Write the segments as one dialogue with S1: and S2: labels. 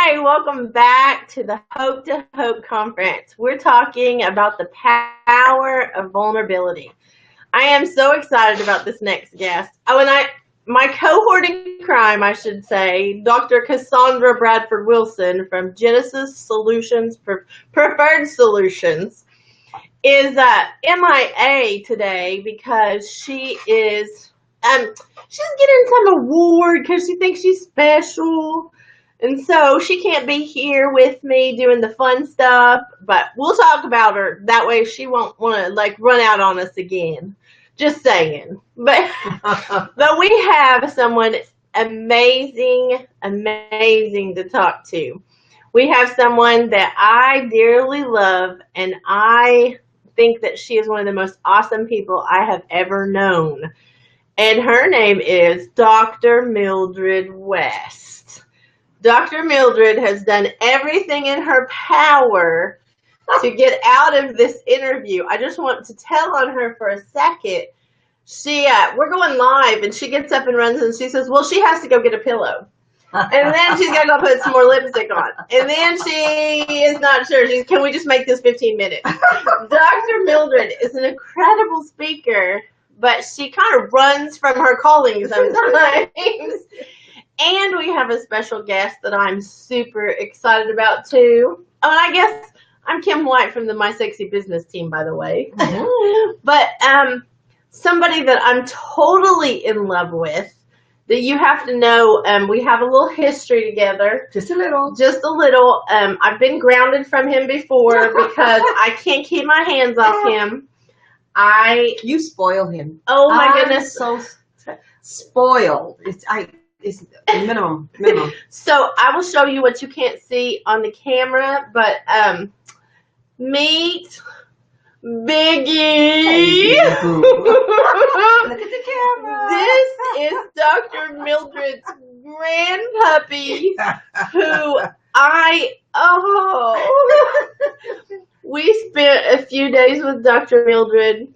S1: Hi, welcome back to the Hope to Hope conference. We're talking about the power of vulnerability. I am so excited about this next guest. My cohort in crime, I should say, Dr. Cassandra Bradford Wilson from Genesis Solutions, Preferred Solutions, is MIA today because she's getting some award because she thinks she's special. And so she can't be here with me doing the fun stuff, but we'll talk about her. That way she won't want to run out on us again. Just saying. But we have someone amazing to talk to. We have someone that I dearly love, and I think that she is one of the most awesome people I have ever known. And her name is Dr. Mildred West. Dr. Mildred has done everything in her power to get out of this interview. I just want to tell on her for a second. We're going live, and she gets up and runs, and she says, well, she has to go get a pillow. And then she's got to go put some more lipstick on. And then she is not sure. Can we just make this 15 minutes? Dr. Mildred is an incredible speaker, but she kind of runs from her calling sometimes. And we have a special guest that I'm super excited about, too. Oh, and I guess I'm Kim White from the My Sexy Business team, by the way. Mm-hmm. But somebody that I'm totally in love with, that you have to know, we have a little history together.
S2: Just a little.
S1: I've been grounded from him before because I can't keep my hands off him.
S2: You spoil him.
S1: Oh, my goodness.
S2: So spoiled. It's minimum.
S1: So I will show you what you can't see on the camera, but meet Biggie.
S2: Hey, look at the camera.
S1: This is Dr. Mildred's grand puppy, who we spent a few days with Dr. Mildred.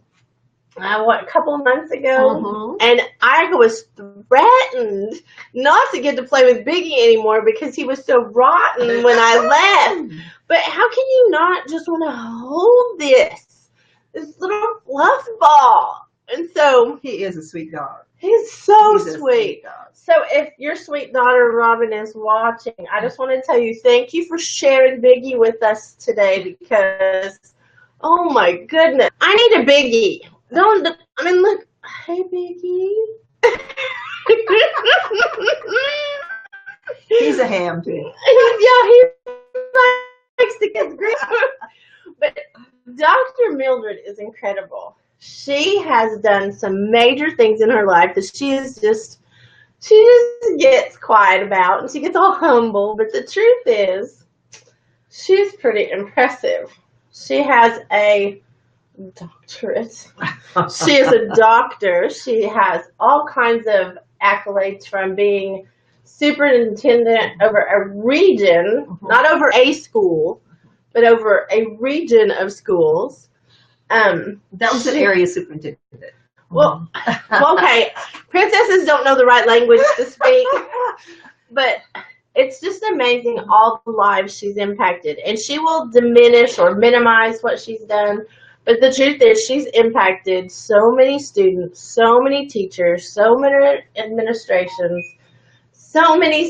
S1: A couple of months ago, and I was threatened not to get to play with Biggie anymore because he was so rotten when I left. But how can you not just want to hold this little fluff ball? And so
S2: he is a sweet dog.
S1: He's sweet. So if your sweet daughter Robin is watching, I just want to tell you thank you for sharing Biggie with us today because, oh my goodness, I need a Biggie. Look. Hey, Biggie.
S2: He's a ham, too.
S1: He likes to get great. But Dr. Mildred is incredible. She has done some major things in her life that she just gets quiet about, and she gets all humble. But the truth is, she's pretty impressive. She has a doctorate. She is a doctor. She has all kinds of accolades from being superintendent over a region, not over a school, but over a region of schools.
S2: That was an area superintendent.
S1: Well, okay. Princesses don't know the right language to speak, but it's just amazing all the lives she's impacted. And she will diminish or minimize what she's done. But the truth is, she's impacted so many students, so many teachers, so many administrations, so many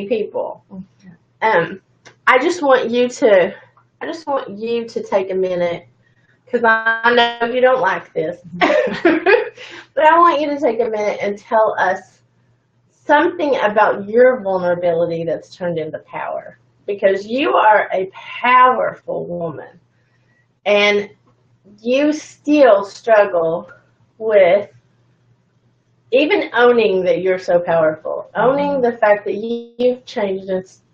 S1: people. I just want you to take a minute, because I know you don't like this, but I want you to take a minute and tell us something about your vulnerability that's turned into power, because you are a powerful woman. And you still struggle with even owning that you're so powerful, owning the fact that you've changed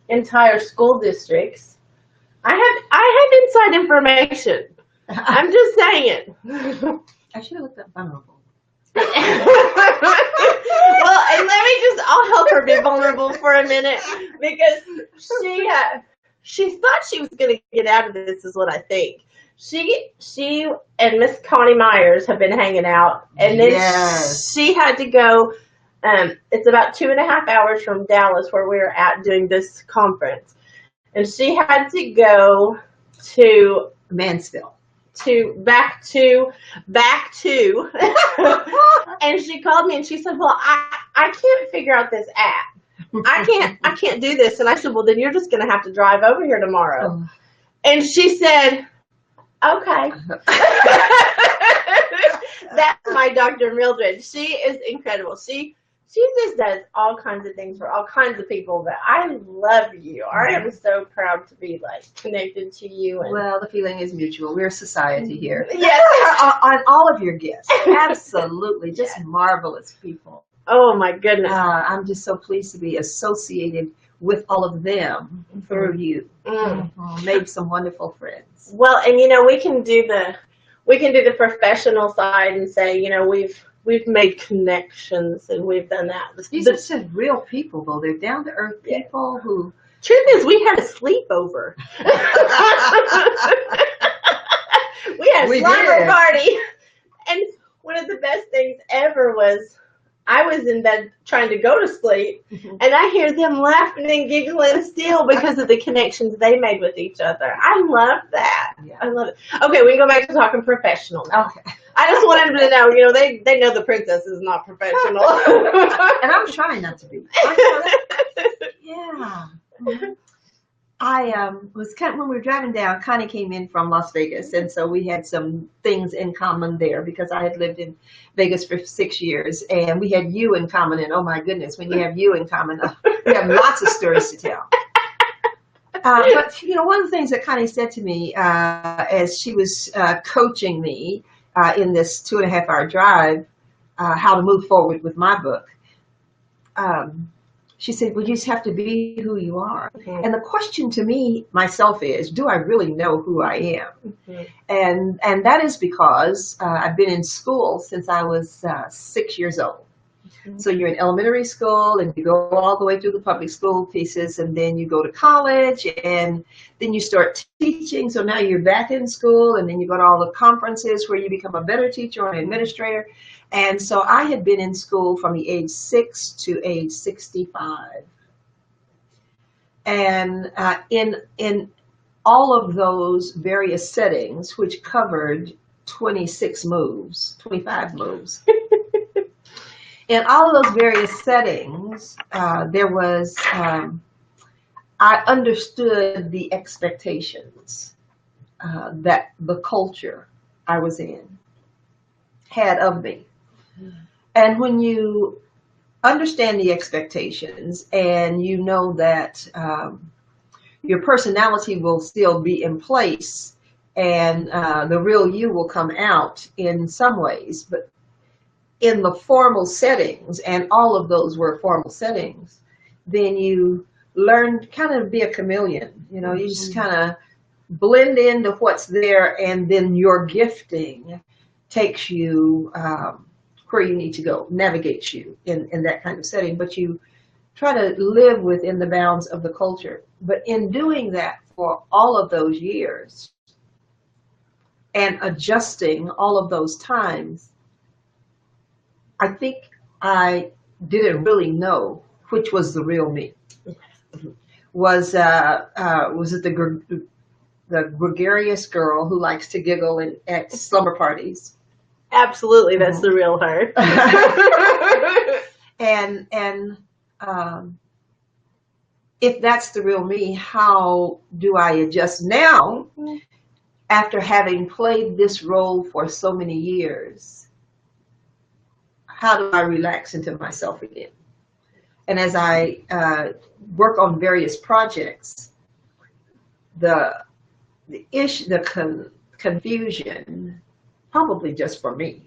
S1: entire school districts. I have inside information. I'm just saying.
S2: I should have looked up vulnerable.
S1: Well, and I'll help her be vulnerable for a minute, because she thought she was going to get out of this, is what I think. She and Miss Connie Myers have been hanging out, and then she had to go It's about 2.5 hours from Dallas where we were at doing this conference. And she had to go to
S2: Mansfield.
S1: back to and she called me and she said, well, I can't figure out this app. I can't do this. And I said, well, then you're just going to have to drive over here tomorrow.
S2: Oh.
S1: And she said, okay. That's my Dr. Mildred. She is incredible. She just does all kinds of things for all kinds of people, but I love you. I am so proud to be like connected to you. And
S2: well, the feeling is mutual. We're a society here.
S1: Yes.
S2: On all of your guests. Absolutely. Just marvelous people.
S1: Oh my goodness.
S2: I'm just so pleased to be associated with all of them through you. Made some wonderful friends.
S1: Well, and we can do the professional side and say, we've made connections and we've done that.
S2: These are just real people, though. They're down to earth people who.
S1: Truth is, we had a sleepover. We had a slumber party, and one of the best things ever was I was in bed trying to go to sleep, and I hear them laughing and giggling still because of the connections they made with each other. I love that.
S2: Yeah.
S1: I love it. Okay, we can go back to talking professional now.
S2: Okay.
S1: I just want them to know, they know the princess is not professional.
S2: And I'm trying not to be. Yeah. I was when we were driving down, Connie came in from Las Vegas, and so we had some things in common there because I had lived in Vegas for 6 years, and we had you in common, and oh my goodness, when you have you in common, we have lots of stories to tell. But one of the things that Connie said to me as she was coaching me in this 2.5-hour drive, how to move forward with my book, she said, well, you just have to be who you are. Mm-hmm. And the question to me, myself, is, do I really know who I am? Mm-hmm. And that is because I've been in school since I was 6 years old. Mm-hmm. So you're in elementary school, and you go all the way through the public school pieces, and then you go to college, and then you start teaching. So now you're back in school, and then you go to all the conferences where you become a better teacher or an administrator. And so I had been in school from the age 6 to age 65. And in all of those various settings, which covered 25 moves, in all of those various settings, there was, I understood the expectations that the culture I was in had of me. And when you understand the expectations and you know that your personality will still be in place and the real you will come out in some ways, but in the formal settings, and all of those were formal settings, then you learn kind of be a chameleon. You just kind of blend into what's there, and then your gifting takes you where you need to go, navigates you in that kind of setting, but you try to live within the bounds of the culture. But in doing that for all of those years and adjusting all of those times, I think I didn't really know which was the real me. Was it the gregarious girl who likes to giggle at slumber parties?
S1: Absolutely, that's the real her.
S2: And if that's the real me, how do I adjust now after having played this role for so many years? How do I relax into myself again? And as I work on various projects, the confusion, probably just for me,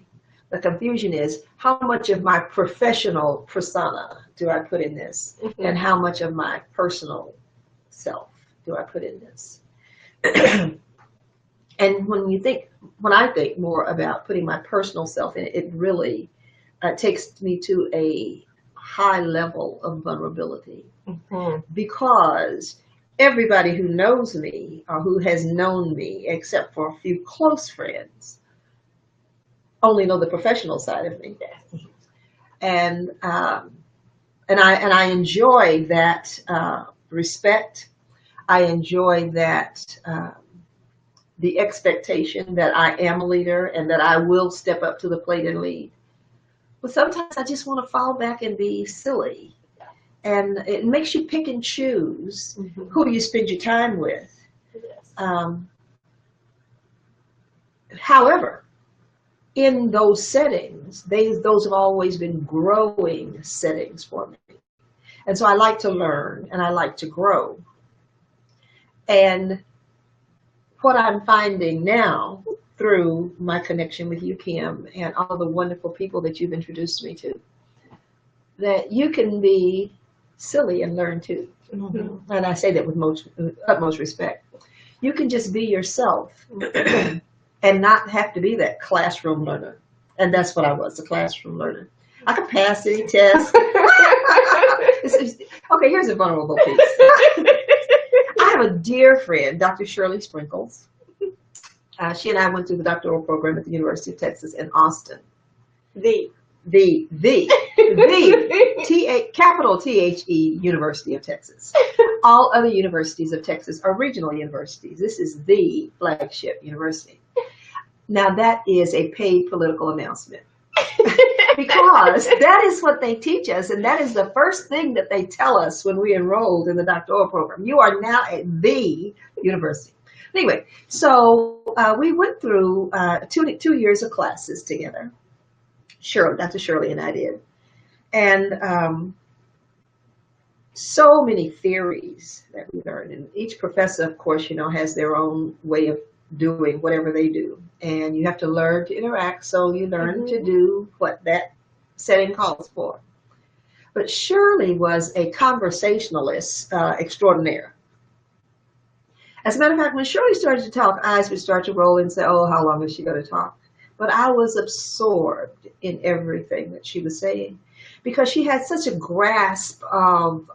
S2: the confusion is how much of my professional persona do I put in this, and how much of my personal self do I put in this? And when I think more about putting my personal self in it, it really takes me to a high level of vulnerability, because everybody who knows me or who has known me, except for a few close friends, only know the professional side of me. And I enjoy that respect. I enjoy that the expectation that I am a leader and that I will step up to the plate and lead. But sometimes I just want to fall back and be silly, and it makes you pick and choose who you spend your time with.
S1: Yes.
S2: However, in those settings, those have always been growing settings for me. And so I like to learn and I like to grow. And what I'm finding now through my connection with you, Kim, and all the wonderful people that you've introduced me to, that you can be silly and learn too. Mm-hmm. And I say that with utmost respect. You can just be yourself and not have to be that classroom learner. And that's what I was, a classroom learner. A capacity test. Okay, here's a vulnerable piece. I have a dear friend, Dr. Shirley Sprinkles. She and I went through the doctoral program at the University of Texas in Austin. Capital THE University of Texas. All other universities of Texas are regional universities. This is the flagship university. Now that is a paid political announcement. Because that is what they teach us, and that is the first thing that they tell us when we enrolled in the doctoral program. You are now at the university. Anyway, so we went through 2 years of classes together. Dr. Shirley and I did. And so many theories that we learned. And each professor, of course, has their own way of doing whatever they do. And you have to learn to interact, so you learn to do what that setting calls for. But Shirley was a conversationalist extraordinaire. As a matter of fact, when Shirley started to talk, eyes would start to roll and say, oh, how long is she going to talk? But I was absorbed in everything that she was saying because she had such a grasp of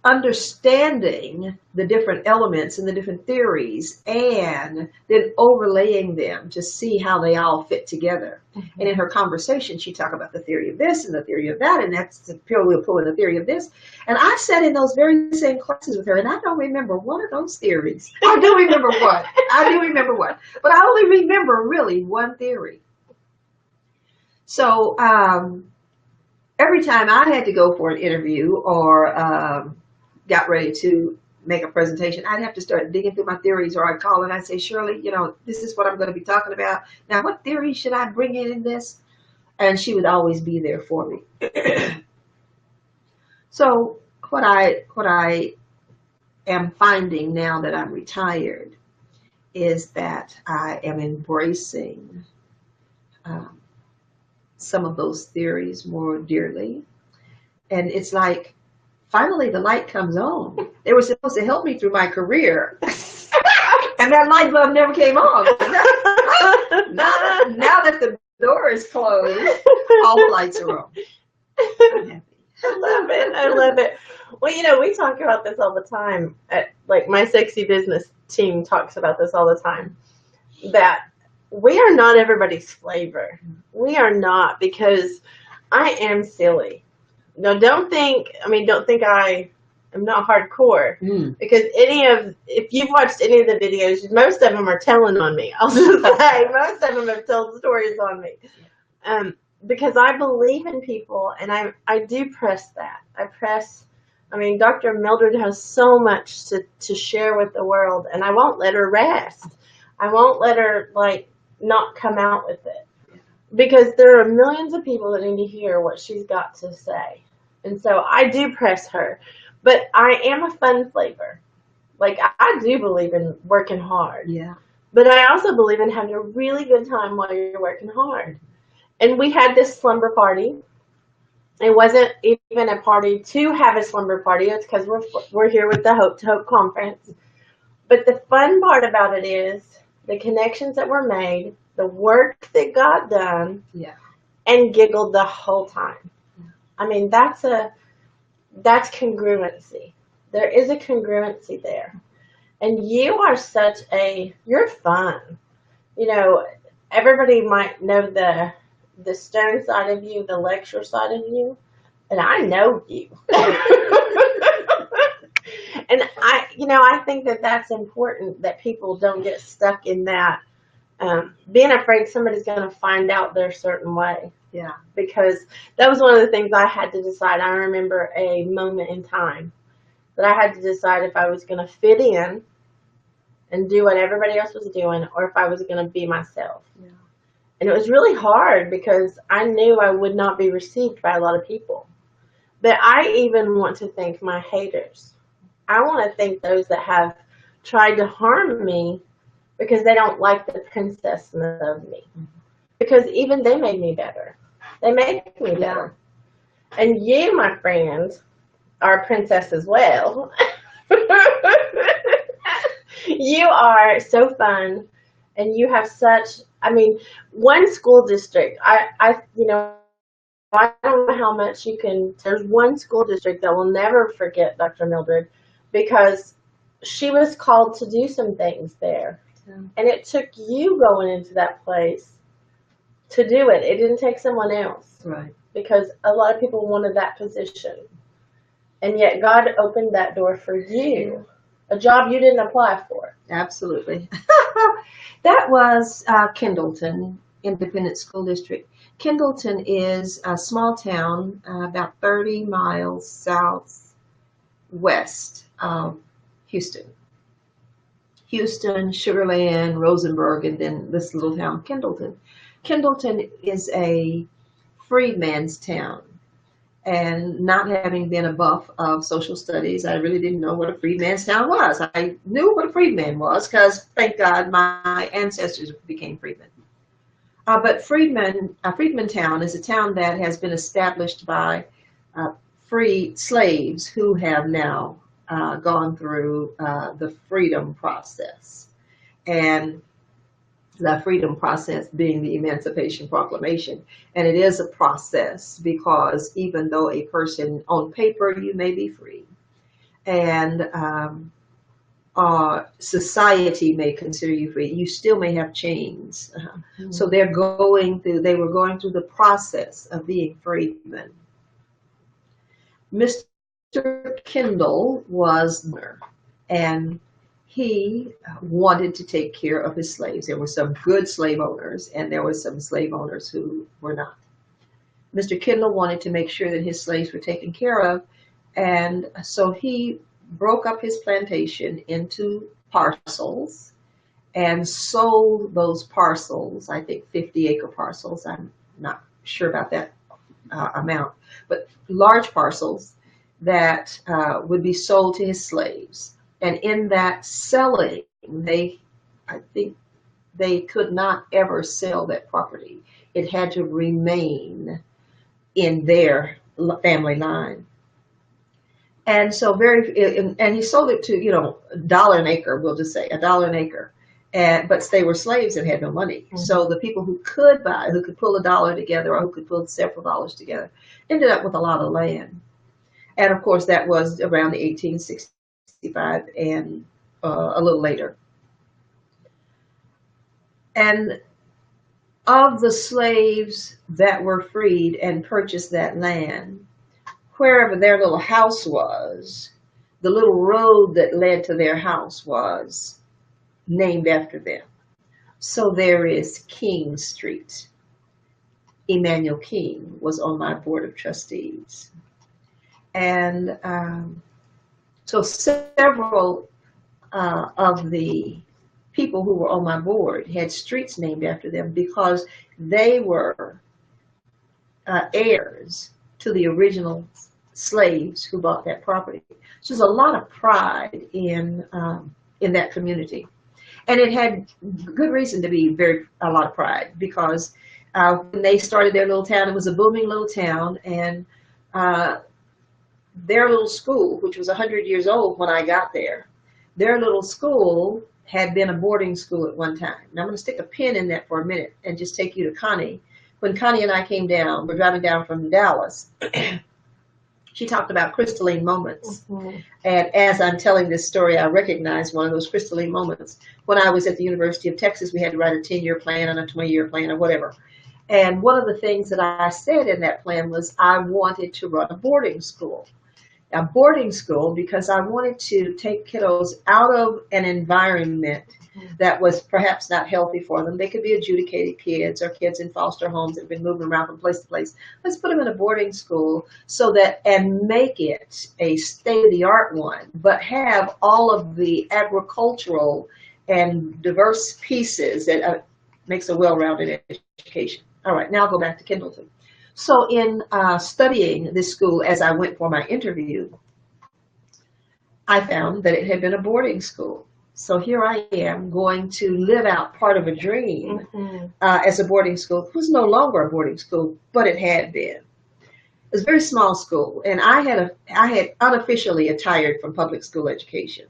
S2: understanding the different elements and the different theories and then overlaying them to see how they all fit together. Mm-hmm. And in her conversation, she talked about the theory of this and the theory of that, and that's the we'll pull in the theory of this. And I sat in those very same classes with her, and I don't remember one of those theories. I do remember one. But I only remember really one theory. So every time I had to go for an interview or got ready to make a presentation, I'd have to start digging through my theories, or I'd call and I'd say, Shirley, this is what I'm going to be talking about. Now, what theory should I bring in this? And she would always be there for me. So what I am finding now that I'm retired is that I am embracing some of those theories more dearly. And it's like, finally, the light comes on. They were supposed to help me through my career. And that light bulb never came on. Now that the door is closed, all the lights are on. I'm happy.
S1: I love it. Well, we talk about this all the time. Like my sexy business team talks about this all the time. That we are not everybody's flavor. We are not, because I am silly. No, don't think I am not hardcore, because if you've watched any of the videos, most of them are telling on me. I'll just say, most of them have told stories on me. Because I believe in people, and I do press that. Dr. Mildred has so much to share with the world, and I won't let her rest. I won't let her, not come out with it. Because there are millions of people that need to hear what she's got to say. And so I do press her. But I am a fun flavor. I do believe in working hard.
S2: Yeah.
S1: But I also believe in having a really good time while you're working hard. And we had this slumber party. It wasn't even a party to have a slumber party. It's because we're here with the Hope to Hope conference. But the fun part about it is the connections that were made, the work that got done, and giggled the whole time. That's congruency. There is a congruency there. And you are you're fun. Everybody might know the stern side of you, the lecture side of you, and I know you. And I think that that's important, that people don't get stuck in that, being afraid somebody's going to find out their certain way.
S2: Yeah.
S1: Because that was one of the things I had to decide. I remember a moment in time that I had to decide if I was going to fit in and do what everybody else was doing, or if I was going to be myself.
S2: Yeah.
S1: And it was really hard because I knew I would not be received by a lot of people. But I even want to thank my haters. I want to thank those that have tried to harm me because they don't like the princessness of me. Because even they made me better. They make me better. And you, my friend, are a princess as well. You are so fun, and you have such, one school district, I don't know how much you can, there's one school district that will never forget Dr. Mildred, because she was called to do some things there. Yeah. And it took you going into that place to do it. It didn't take someone else.
S2: Right.
S1: Because a lot of people wanted that position. And yet God opened that door for you, a job you didn't apply for.
S2: Absolutely. That was Kendleton Independent School District. Kendleton is a small town about 30 miles southwest of Houston. Houston, Sugar Land, Rosenberg, and then this little town, Kendleton. Kendleton is a freedman's town. And not having been a buff of social studies, I really didn't know what a freedman's town was. I knew what a freedman was because, thank God, my ancestors became freedmen. But Freedman Town is a town that has been established by freed slaves who have now gone through the freedom process. And the freedom process being the Emancipation Proclamation. And it is a process because even though a person on paper, you may be free, and society may consider you free, you still may have chains. So they were going through the process of being freedmen. Mr. Kendall was there, and he wanted to take care of his slaves. There were some good slave owners, and there were some slave owners who were not. Mr. Kendall wanted to make sure that his slaves were taken care of, and so he broke up his plantation into parcels and sold those parcels, I think 50-acre parcels, I'm not sure about that amount, but large parcels that would be sold to his slaves. And in that selling, I think they could not ever sell that property. It had to remain in their family line. And so and he sold it to, $1 an acre, we'll just say, $1 an acre. But they were slaves and had no money. Mm-hmm. So the people who could buy, who could pull $1 together or who could pull several dollars together, ended up with a lot of land. And of course, that was around the 1860s. And a little later. And of the slaves that were freed and purchased that land, wherever their little house was, the little road that led to their house was named after them. So there is King Street. Emmanuel King was on my board of trustees. And so several of the people who were on my board had streets named after them because they were heirs to the original slaves who bought that property. So there's a lot of pride in that community. And it had good reason to be a lot of pride because when they started their little town, it was a booming little town, and their little school, which was 100 years old when I got there, their little school had been a boarding school at one time. Now I'm going to stick a pin in that for a minute and just take you to Connie. When Connie and I came down, we're driving down from Dallas, she talked about crystalline moments. Mm-hmm. And as I'm telling this story, I recognize one of those crystalline moments. When I was at the University of Texas, we had to write a 10-year plan and a 20-year plan or whatever. And one of the things that I said in that plan was I wanted to run a boarding school because I wanted to take kiddos out of an environment that was perhaps not healthy for them. They could be adjudicated kids or kids in foster homes that have been moving around from place to place. Let's put them in a boarding school so that, and make it a state-of-the-art one, but have all of the agricultural and diverse pieces that makes a well-rounded education. All right, now I'll go back to Kindleton. So in studying this school as I went for my interview, I found that it had been a boarding school. So here I am going to live out part of a dream as a boarding school. It was no longer a boarding school, but it had been. It was a very small school, and I had unofficially retired from public school education.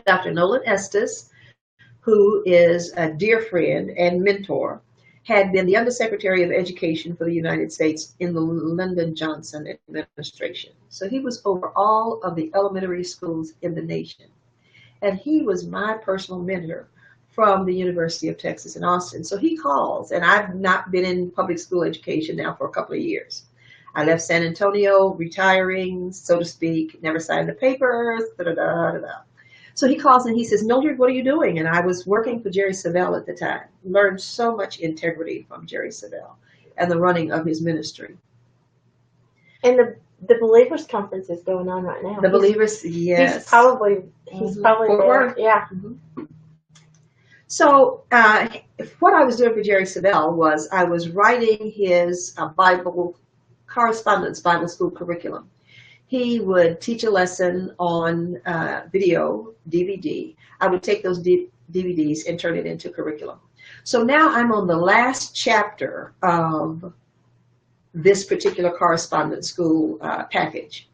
S2: Dr. Nolan Estes, who is a dear friend and mentor, had been the Undersecretary of Education for the United States in the Lyndon Johnson administration. So he was over all of the elementary schools in the nation. And he was my personal mentor from the University of Texas in Austin. So he calls, and I've not been in public school education now for a couple of years. I left San Antonio, retiring, so to speak, never signed the papers, da-da-da-da-da. So he calls and he says, Mildred, what are you doing? And I was working for Jerry Savelle at the time. Learned so much integrity from Jerry Savelle and the running of his ministry.
S1: And the Believers Conference is going on right now.
S2: The Believers, yes.
S1: He's probably there. Yeah.
S2: Mm-hmm. So what I was doing for Jerry Savelle was I was writing his Bible correspondence Bible school curriculum. He would teach a lesson on video, DVD. I would take those DVDs and turn it into curriculum. So now I'm on the last chapter of this particular correspondence school package.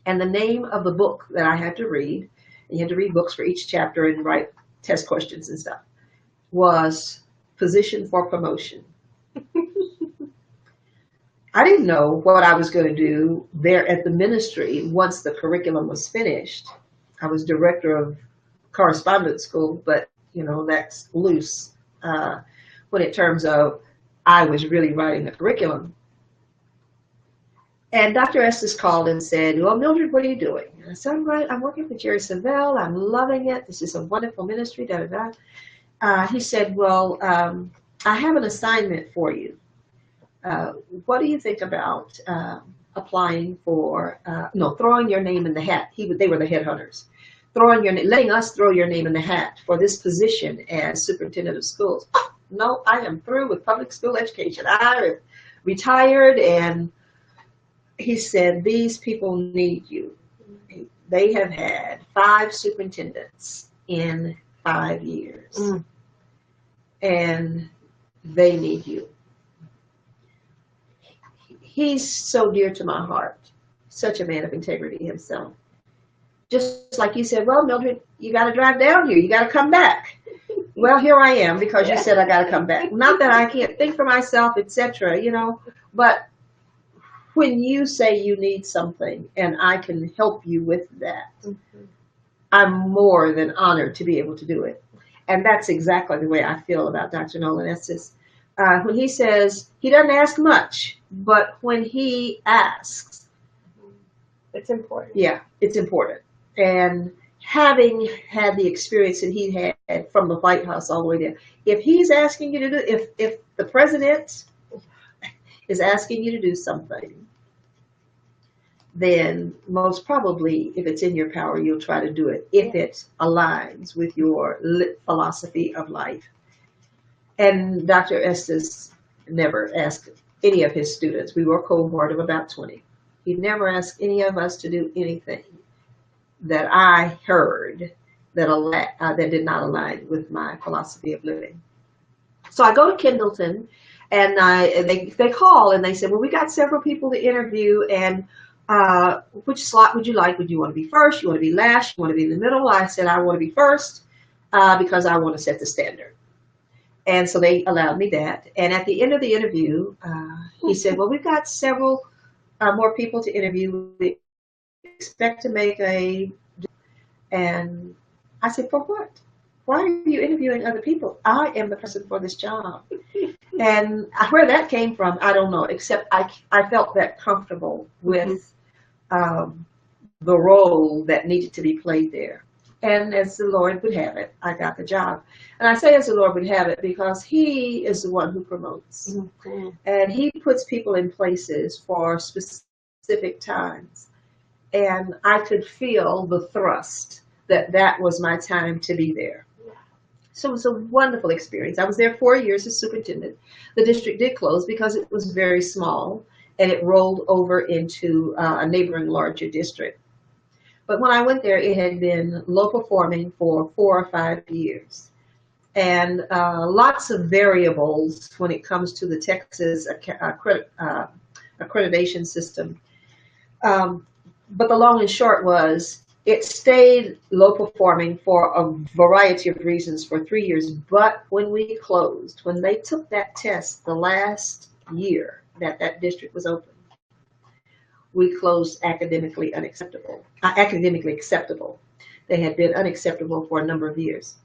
S2: And the name of the book that I had to read, and you had to read books for each chapter and write test questions and stuff, was Position for Promotion. I didn't know what I was going to do there at the ministry once the curriculum was finished. I was director of correspondence school, but you know, that's loose when in terms of I was really writing the curriculum. And Dr. Estes called and said, well, Mildred, what are you doing? And I said, I'm working for Jerry Savelle. I'm loving it. This is a wonderful ministry, da-da-da. He said, well, I have an assignment for you. What do you think about applying for, throwing your name in the hat? They were the headhunters. Letting us throw your name in the hat for this position as superintendent of schools. Oh, no, I am through with public school education. I am retired. And he said, these people need you. They have had 5 superintendents in 5 years. And they need you. He's so dear to my heart, such a man of integrity himself. Just like you said, well, Mildred, you got to drive down here. You got to come back. Well, here I am because you said I got to come back. Not that I can't think for myself, etc., but when you say you need something and I can help you with that, I'm more than honored to be able to do it. And that's exactly the way I feel about Dr. Nolan Estes. When he says, he doesn't ask much, but when he asks,
S1: it's important.
S2: Yeah, it's important. And having had the experience that he had from the White House all the way down, if he's asking you to do, if the president is asking you to do something, then most probably, if it's in your power, you'll try to do it if it aligns with your philosophy of life. And Dr. Estes never asked any of his students. We were a cohort of about 20. He never asked any of us to do anything that I heard that did not align with my philosophy of living. So I go to Kindleton, and they call and they say, well, we got several people to interview, and which slot would you like? Would you want to be first? You want to be last? You want to be in the middle? I said, I want to be first because I want to set the standard. And so they allowed me that. And at the end of the interview, he said, well, we've got several more people to interview. We expect to make and I said, for what? why are you interviewing other people? I am the person for this job. And where that came from, I don't know, except I felt that comfortable with the role that needed to be played there. And as the Lord would have it, I got the job. And I say as the Lord would have it because He is the one who promotes.
S1: Mm-hmm.
S2: And He puts people in places for specific times. And I could feel the thrust that that was my time to be there. So it was a wonderful experience. I was there 4 years as superintendent. The district did close because it was very small and it rolled over into a neighboring larger district. But when I went there, it had been low performing for 4 or 5 years. And lots of variables when it comes to the Texas accreditation system. But the long and short was it stayed low performing for a variety of reasons for 3 years. But when we closed, when they took that test the last year that that district was open, we closed academically acceptable. They had been unacceptable for a number of years.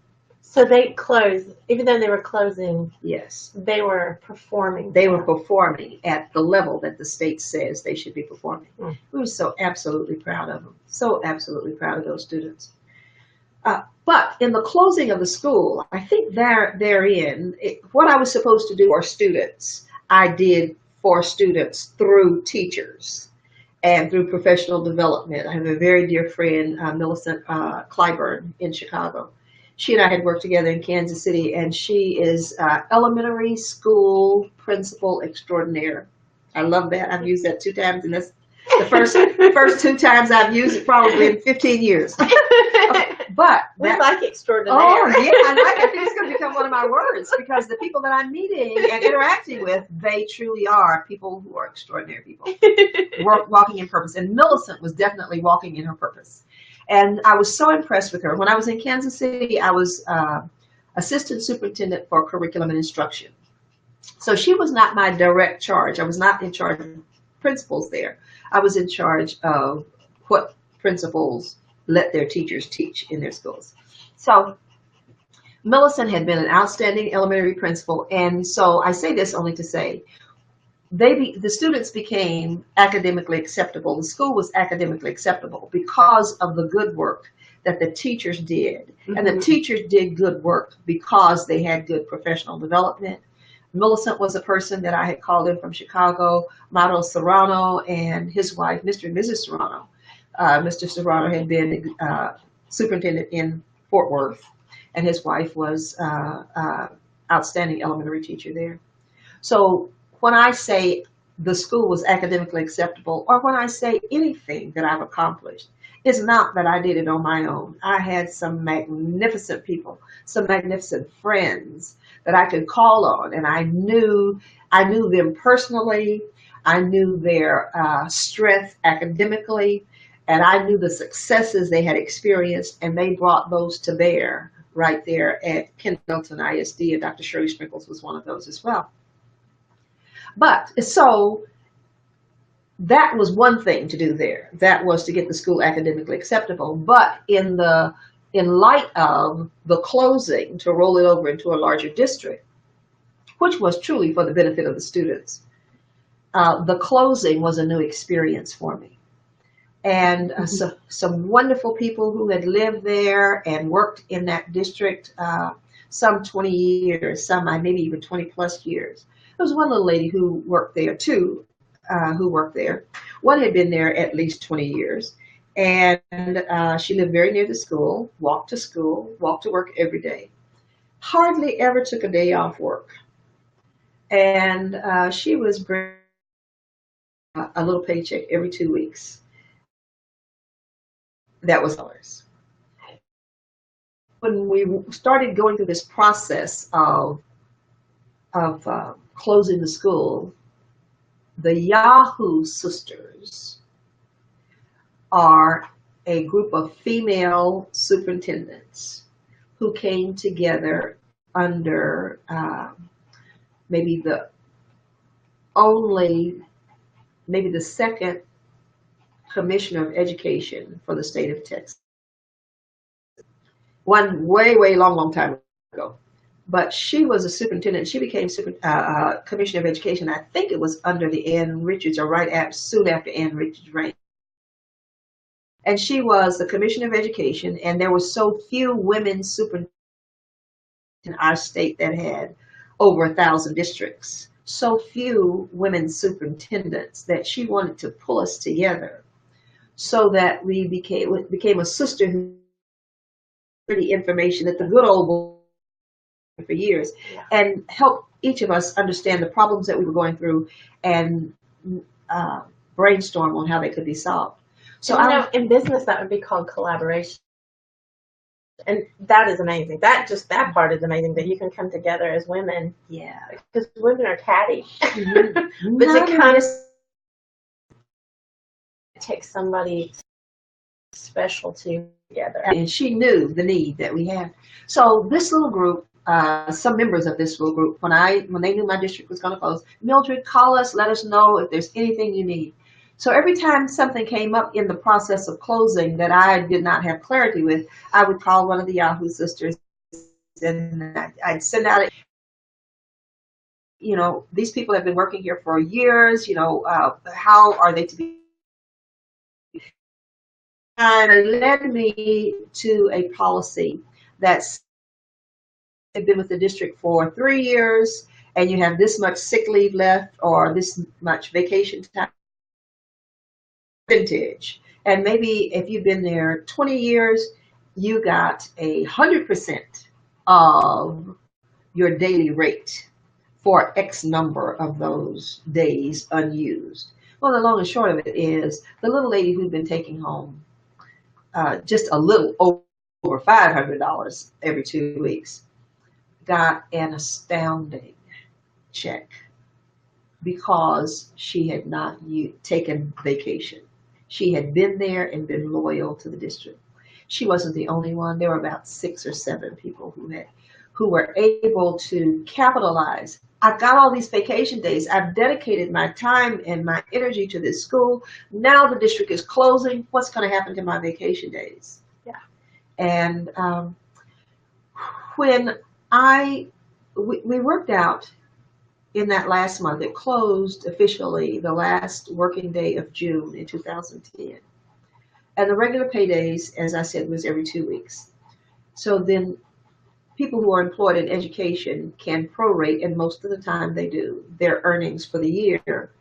S1: So they closed, even though they were closing.
S2: Yes.
S1: They were performing.
S2: They were performing at the level that the state says they should be performing.
S1: Mm.
S2: We were so absolutely proud of them. So absolutely proud of those students. But in the closing of the school, I think therein, what I was supposed to do for students, I did for students through teachers and through professional development. I have a very dear friend, Millicent Clyburn in Chicago. She and I had worked together in Kansas City, and she is elementary school principal extraordinaire. I love that. I've used that 2 times, and that's the first 2 times I've used it probably in 15 years. But
S1: we like extraordinaire.
S2: Oh, yeah, I like it. I think it's going to become one of my words because the people that I'm meeting and interacting with, they truly are people who are extraordinary people, walking in purpose. And Millicent was definitely walking in her purpose. And I was so impressed with her. When I was in Kansas City, I was assistant superintendent for curriculum and instruction. So she was not my direct charge. I was not in charge of principals there. I was in charge of what principals let their teachers teach in their schools. So Millicent had been an outstanding elementary principal. And so I say this only to say, the students became academically acceptable. The school was academically acceptable because of the good work that the teachers did. Mm-hmm. And the teachers did good work because they had good professional development. Millicent was a person that I had called in from Chicago, Mato Serrano and his wife, Mr. and Mrs. Serrano. Mr. Serrano had been superintendent in Fort Worth, and his wife was outstanding elementary teacher there. So when I say the school was academically acceptable, or when I say anything that I've accomplished, it's not that I did it on my own. I had some magnificent people, some magnificent friends that I could call on, and I knew them personally. I knew their strength academically, and I knew the successes they had experienced, and they brought those to bear right there at Kendallton ISD, and Dr. Shirley Sprinkles was one of those as well. But so that was one thing to do there. That was to get the school academically acceptable. But in light of the closing to roll it over into a larger district, which was truly for the benefit of the students, the closing was a new experience for me. And some wonderful people who had lived there and worked in that district some 20 years, some maybe even 20 plus years. There was one little lady who worked there, two who worked there. One had been there at least 20 years. And she lived very near the school, walked to work every day. Hardly ever took a day off work. And she was bringing a little paycheck every 2 weeks. That was ours. When we started going through this process of closing the school, the Yahoo Sisters are a group of female superintendents who came together under maybe the second Commissioner of Education for the state of Texas. one way long time ago. But she was a superintendent. She became commissioner of education. I think it was under the Ann Richards, or soon after Ann Richards' reign. And she was the commissioner of education, and there were so few women superintendents in our state that had over 1,000 districts. So few women superintendents that she wanted to pull us together so that we became a sisterhood for the information that the good old for years, and help each of us understand the problems that we were going through and brainstorm on how they could be solved.
S1: So in business, that would be called collaboration. And that is amazing. That part is amazing, that you can come together as women.
S2: Yeah.
S1: Because women are catty.
S2: Mm-hmm.
S1: But to kind of take somebody special together.
S2: And she knew the need that we had. So this little group, some members of this little group, when they knew my district was going to close, Mildred, call us, let us know if there's anything you need. So every time something came up in the process of closing that I did not have clarity with, I would call one of the Yahoo sisters, and I'd send out these people have been working here for years, how are they to be? And it led me to a policy that's been with the district for 3 years, and you have this much sick leave left or this much vacation time vintage. And maybe if you've been there 20 years, you got 100% of your daily rate for X number of those days unused. Well, the long and short of it is the little lady who'd been taking home just a little over $500 every 2 weeks got an astounding check because she had not taken vacation. She had been there and been loyal to the district. She wasn't the only one. There were about 6 or 7 people who were able to capitalize. I've got all these vacation days. I've dedicated my time and my energy to this school. Now the district is closing. What's going to happen to my vacation days?
S1: Yeah.
S2: And when we worked out in that last month, it closed officially the last working day of June in 2010. And the regular pay days, as I said, was every 2 weeks. So then people who are employed in education can prorate, and most of the time they do, their earnings for the year.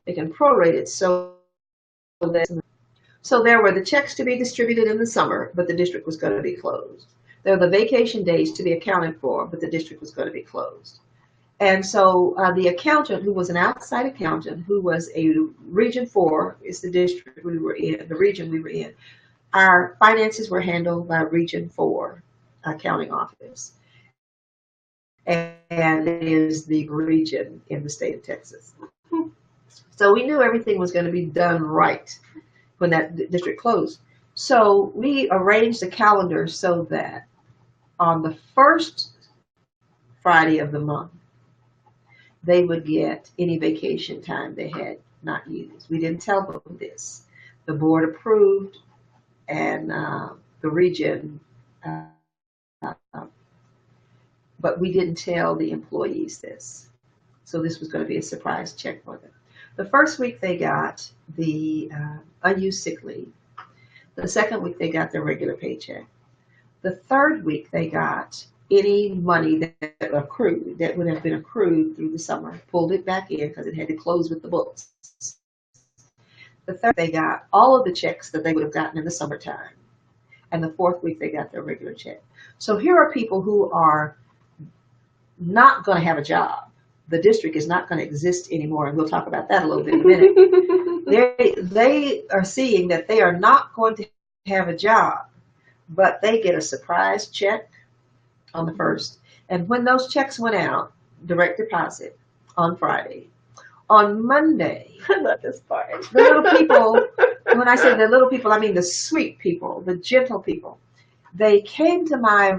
S2: They can prorate it so there were the checks to be distributed in the summer, but the district was going to be closed. There were the vacation days to be accounted for, but the district was going to be closed. And so the accountant, who was an outside accountant, who was a Region 4, is the district we were in, the region we were in. Our finances were handled by Region 4 accounting office. And it is the region in the state of Texas. So we knew everything was going to be done right when that district closed. So we arranged the calendar so that on the first Friday of the month, they would get any vacation time they had not used. We didn't tell them this. The board approved, and the region, but we didn't tell the employees this. So this was going to be a surprise check for them. The first week they got the unused sick leave. The second week they got their regular paycheck. The third week they got any money that accrued, that would have been accrued through the summer, pulled it back in because it had to close with the books. The third, they got all of the checks that they would have gotten in the summertime. And the fourth week they got their regular check. So here are people who are not going to have a job. The district is not going to exist anymore, and we'll talk about that a little bit in a minute. They are seeing that they are not going to have a job, but they get a surprise check on the 1st. And when those checks went out, direct deposit on Friday. On Monday,
S1: I love this part.
S2: the little people, when I say the little people, I mean the sweet people, the gentle people. They came to my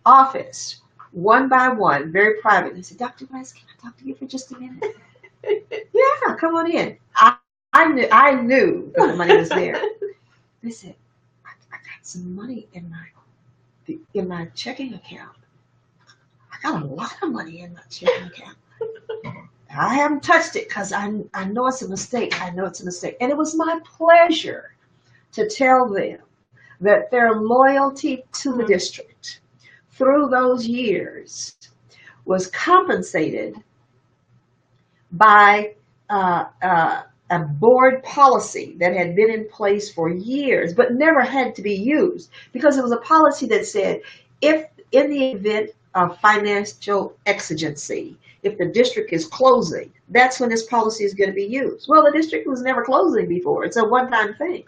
S2: office one by one, very private. They said, Dr. West, can I talk to you for just a minute? Yeah, come on in. I knew that the money was there. They said, I got some money in my checking account. I got a lot of money in my checking account. I haven't touched it because I know it's a mistake. I know it's a mistake. And it was my pleasure to tell them that their loyalty to the district through those years was compensated by a board policy that had been in place for years but never had to be used, because it was a policy that said, if in the event of financial exigency, if the district is closing, that's when this policy is going to be used. Well, the district was never closing before. It's a one-time thing.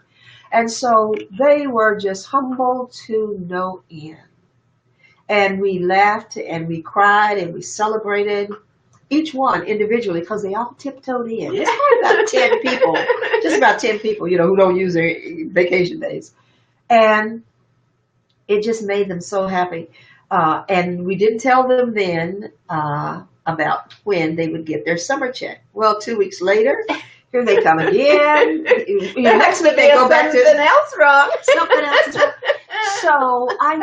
S2: And so they were just humble to no end. And we laughed and we cried and we celebrated, each one individually, because they all tiptoed in. It's probably about 10 people, just about 10 people, who don't use their vacation days. And it just made them so happy. And we didn't tell them then about when they would get their summer check. Well, 2 weeks later, here they come again. Next minute they go back to
S1: something else wrong.
S2: Something else is wrong. So I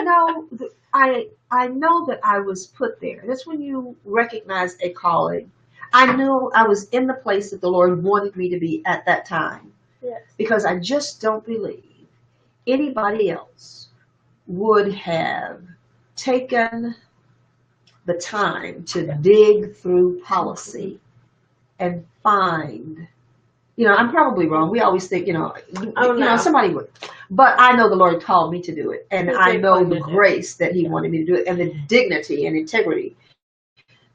S2: know that I was put there. That's when you recognize a calling. I knew I was in the place that the Lord wanted me to be at that time.
S1: Yes.
S2: Because I just don't believe anybody else would have taken the time to dig through policy and find, I'm probably wrong. We always think, somebody would. But I know the Lord called me to do it. And I know the grace that He wanted me to do it, and the dignity and integrity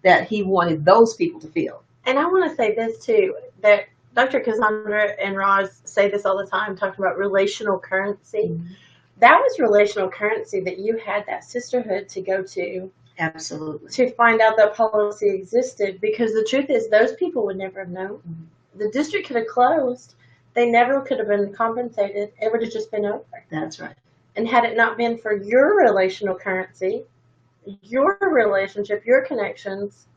S2: that He wanted those people to feel.
S1: And I want to say this too, that Dr. Cassandra and Roz say this all the time, talking about relational currency. Mm-hmm. That was relational currency that you had that sisterhood to go to.
S2: Absolutely.
S1: To find out that policy existed, because the truth is those people would never have known. Mm-hmm. The district could have closed. They never could have been compensated. It would have just been over.
S2: That's right.
S1: And had it not been for your relational currency, your relationship, your connections,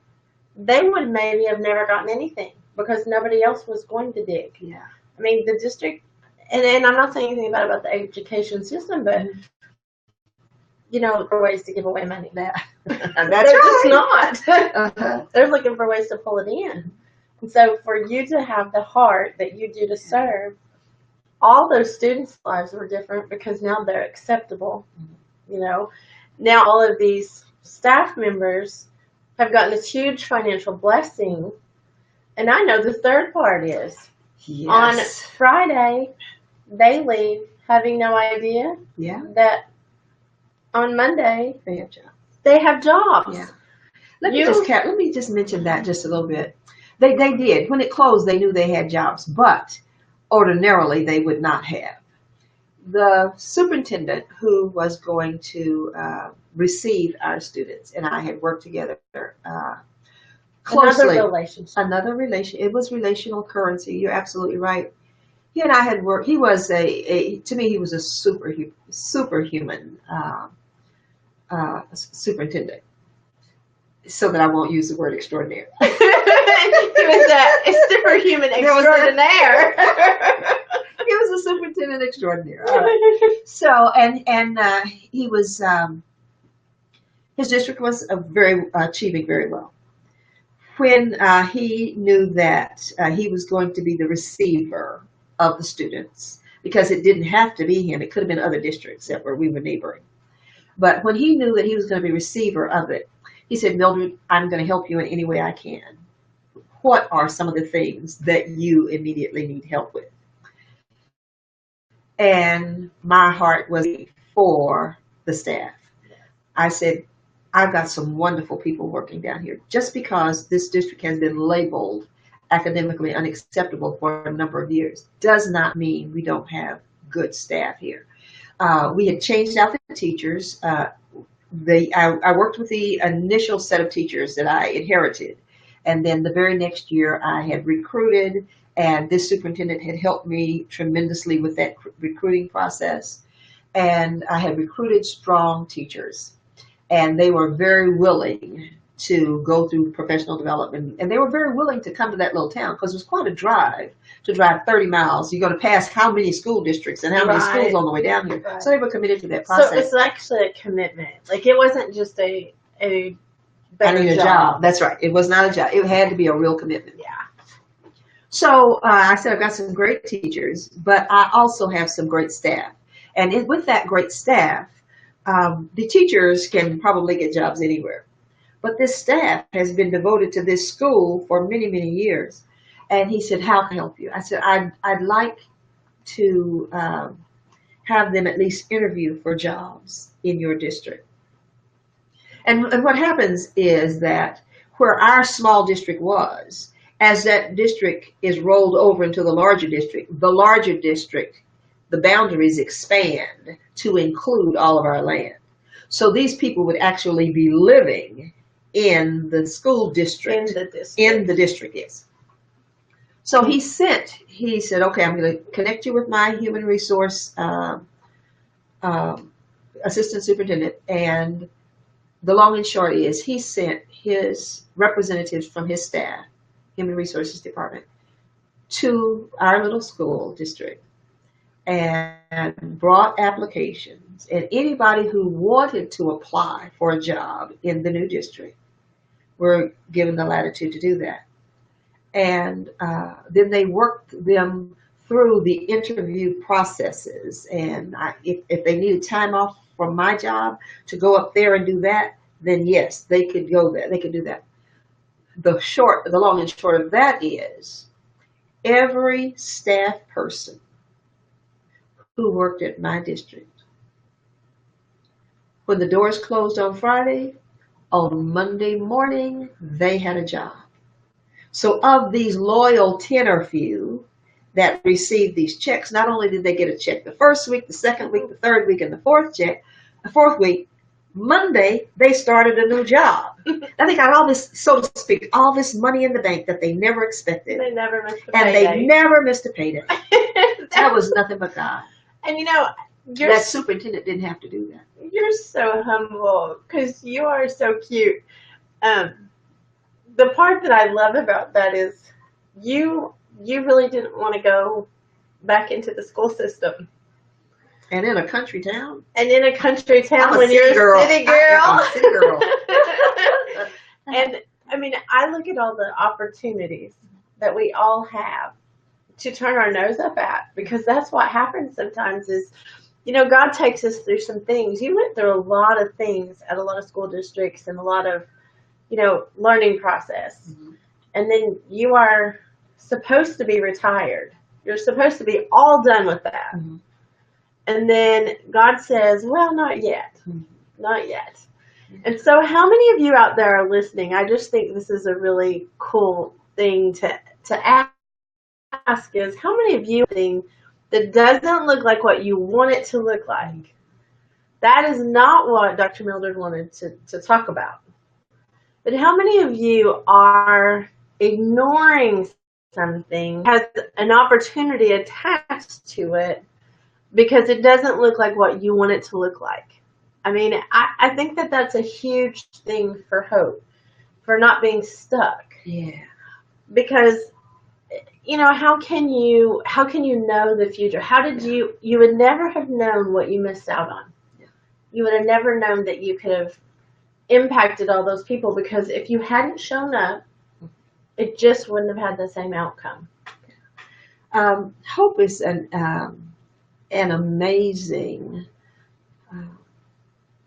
S1: they would maybe have never gotten anything, because nobody else was going to dig.
S2: Yeah.
S1: I mean, the district, and I'm not saying anything about the education system, but there are ways to give away money.
S2: That's
S1: They're
S2: right.
S1: just not. They're looking for ways to pull it in. And so for you to have the heart that you do to serve, all those students' lives were different because now they're acceptable. Now all of these staff members have gotten this huge financial blessing. And I know the third part is,
S2: yes,
S1: on Friday, they leave having no idea that on Monday
S2: they have jobs.
S1: Yeah.
S2: Let me just mention that just a little bit. They did. When it closed, they knew they had jobs, but ordinarily they would not have. The superintendent who was going to receive our students and I had worked together closely. Another relation. It was relational currency. You're absolutely right. He and I had worked. He was to me, he was a superhuman superintendent. So that I won't use the word extraordinary.
S1: He was a superhuman extraordinaire.
S2: He was a superintendent extraordinaire. So, and he was, his district was achieving very well. When he knew that he was going to be the receiver of the students, because it didn't have to be him, it could have been other districts that we were neighboring. But when he knew that he was going to be receiver of it, he said, Mildred, I'm going to help you in any way I can. What are some of the things that you immediately need help with? And my heart was for the staff. I said, I've got some wonderful people working down here. Just because this district has been labeled academically unacceptable for a number of years does not mean we don't have good staff here. We had changed out the teachers. I worked with the initial set of teachers that I inherited. And then the very next year I had recruited, and this superintendent had helped me tremendously with that recruiting process. And I had recruited strong teachers, and they were very willing to go through professional development. And they were very willing to come to that little town because it was quite a drive to drive 30 miles. You're going to pass how many school districts and how many schools on the way down here.
S1: Right.
S2: So they were committed to that process.
S1: So it's actually a commitment. Like it wasn't just a
S2: I need a job. That's right. It was not a job. It had to be a real commitment.
S1: Yeah.
S2: So I said I've got some great teachers, but I also have some great staff. And with that great staff, the teachers can probably get jobs anywhere. But this staff has been devoted to this school for many, many years. And he said, how can I help you? I said, I'd like to have them at least interview for jobs in your district. And what happens is that where our small district was, as that district is rolled over into the larger district, the boundaries expand to include all of our land. So these people would actually be living in the school district. In the district, yes. So he said, okay, I'm going to connect you with my human resource assistant superintendent. And the long and short is he sent his representatives from his staff, human resources department, to our little school district and brought applications. And anybody who wanted to apply for a job in the new district were given the latitude to do that. And then they worked them through the interview processes. And if they needed time off from my job to go up there and do that, then yes, they could go there. They could do that. The long and short of that is every staff person who worked at my district, when the doors closed on Friday, on Monday morning, they had a job. So of these loyal 10 or few that received these checks, not only did they get a check the first week, the second week, the third week, and the fourth week, Monday, they started a new job. And they got all this, so to speak, all this money in the bank that they never expected.
S1: They never missed a
S2: payday. And they never missed a payday. That was nothing but God.
S1: And you know,
S2: that superintendent didn't have to do that.
S1: You're so humble because you are so cute. The part that I love about that is you really didn't want to go back into the school system.
S2: And in a country town.
S1: And in a country town when you're a city girl. I'm a city girl. And I mean, I look at all the opportunities that we all have to turn our nose up at, because that's what happens sometimes is, you know, God takes us through some things. You went through a lot of things at a lot of school districts and a lot of, you know, learning process. Mm-hmm. And then you are supposed to be retired. You're supposed to be all done with that. Mm-hmm. And then God says, well, not yet. Mm-hmm. Not yet. Mm-hmm. And so how many of you out there are listening? I just think this is a really cool thing to ask is, how many of you think that doesn't look like what you want it to look like? That is not what Dr. Mildred wanted to talk about. But how many of you are ignoring something, has an opportunity attached to it because it doesn't look like what you want it to look like? I mean, I think that that's a huge thing for hope, for not being stuck.
S2: Yeah.
S1: Because, you know, how can you know the future? How did you would never have known what you missed out on. Yeah. You would have never known that you could have impacted all those people, because if you hadn't shown up, it just wouldn't have had the same outcome.
S2: Hope is an amazing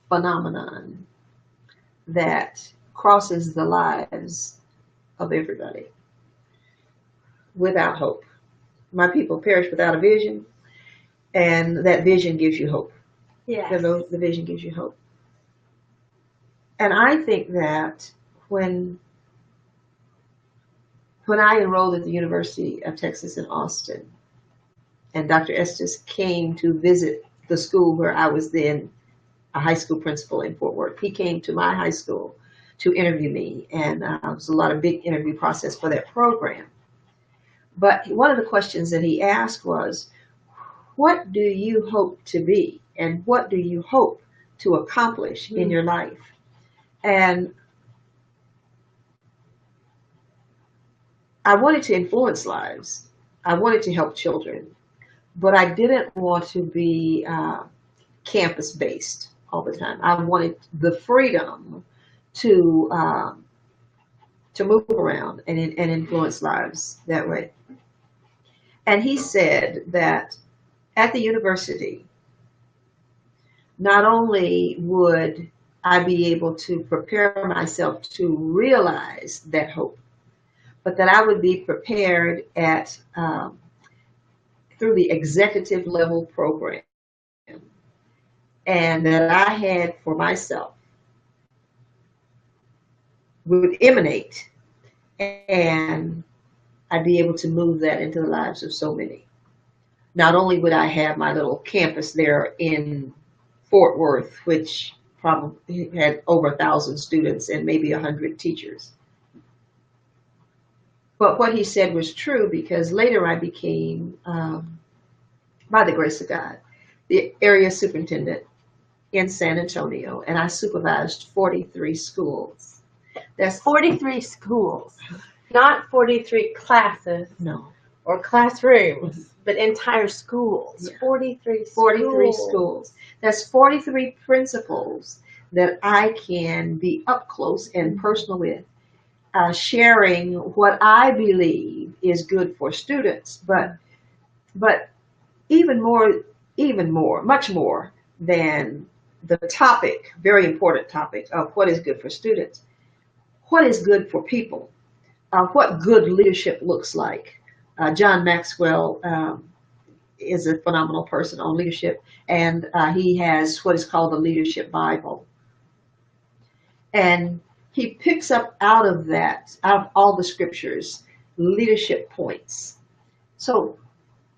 S2: phenomenon that crosses the lives of everybody. Without hope, my people perish without a vision, and that vision gives you hope.
S1: Yeah,
S2: the vision gives you hope. And I think that when I enrolled at the University of Texas in Austin, and Dr. Estes came to visit the school where I was then a high school principal in Fort Worth, he came to my high school to interview me, and it was a lot of big interview process for that program. But one of the questions that he asked was, what do you hope to be, and what do you hope to accomplish in your life? And I wanted to influence lives. I wanted to help children, but I didn't want to be campus based all the time. I wanted the freedom to move around and influence lives that way. And he said that at the university, not only would I be able to prepare myself to realize that hope, but that I would be prepared at through the executive level program, and that I had for myself would emanate, and I'd be able to move that into the lives of so many. Not only would I have my little campus there in Fort Worth, which probably had over 1,000 students and maybe 100 teachers, but what he said was true, because later I became, by the grace of God, the area superintendent in San Antonio, and I supervised 43 schools.
S1: That's 43 schools, not 43 classes.
S2: No.
S1: Or classrooms, but entire schools.
S2: Yeah.
S1: 43 schools.
S2: 43 schools. That's 43 principals that I can be up close and personal with, sharing what I believe is good for students, but even more, much more than the topic, very important topic of what is good for students, what is good for people, what good leadership looks like. John Maxwell is a phenomenal person on leadership, and he has what is called the Leadership Bible. And he picks up out of all the scriptures, leadership points. So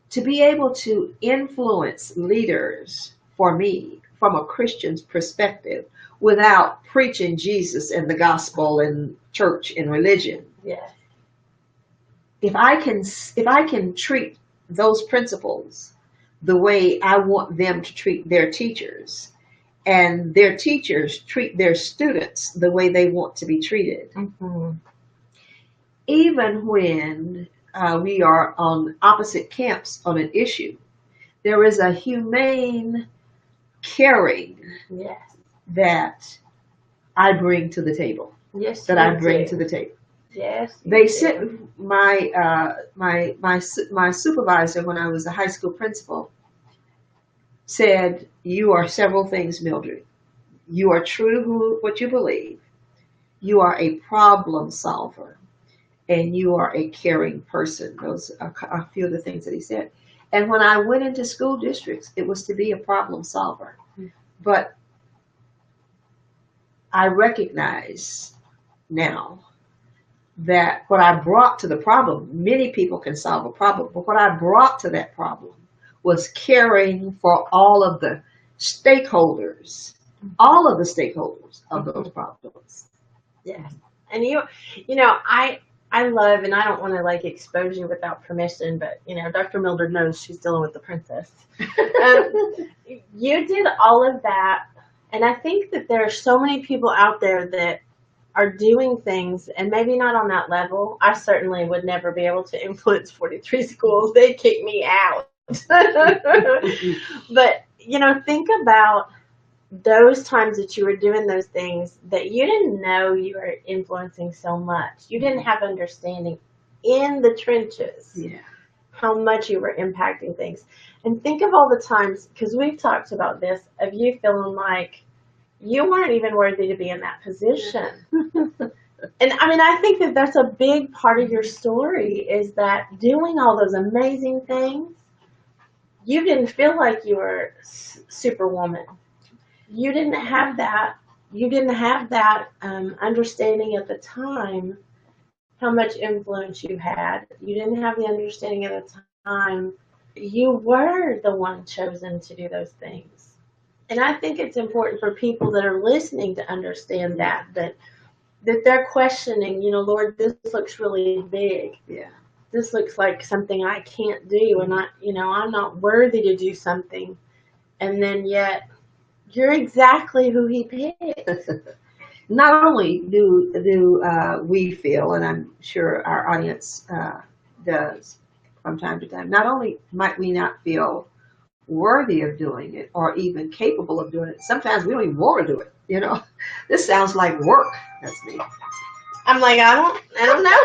S2: to be able to influence leaders, for me, from a Christian's perspective, without preaching Jesus and the gospel and church and religion.
S1: Yes.
S2: If I can treat those principles the way I want them to treat their teachers, and their teachers treat their students the way they want to be treated,
S1: mm-hmm.
S2: even when we are on opposite camps on an issue, there is a humane caring
S1: yes.
S2: that I bring to the table.
S1: Yes,
S2: that I bring to the table.
S1: Yes.
S2: They said my supervisor when I was a high school principal said, "You are several things, Mildred. You are true to what you believe. You are a problem solver, and you are a caring person." Those are a few of the things that he said. And when I went into school districts, it was to be a problem solver. Mm-hmm. But I recognize now that what I brought to the problem, many people can solve a problem, but what I brought to that problem was caring for all of the stakeholders of those problems.
S1: Yes. And you know, I love, and I don't want to like expose you without permission, but you know, Dr. Mildred knows she's dealing with the princess. You did all of that, and I think that there are so many people out there that are doing things, and maybe not on that level. I certainly would never be able to influence 43 schools. They'd kick me out. But, you know, think about those times that you were doing those things that you didn't know you were influencing so much. You didn't have understanding in the trenches.
S2: Yeah.
S1: How much you were impacting things. And think of all the times, because we've talked about this, of you feeling like you weren't even worthy to be in that position. And I mean, I think that that's a big part of your story, is that doing all those amazing things, you didn't feel like you were superwoman. You didn't have that. You didn't have that understanding at the time how much influence you had. You didn't have the understanding at the time you were the one chosen to do those things. And I think it's important for people that are listening to understand that they're questioning, you know, Lord, this looks really big.
S2: Yeah.
S1: This looks like something I can't do, and I'm not worthy to do something. And then yet you're exactly who he picked.
S2: not only do we feel, and I'm sure our audience does from time to time, not only might we not feel worthy of doing it or even capable of doing it, sometimes we don't even want to do it. You know, this sounds like work. That's me.
S1: I'm like, I don't know.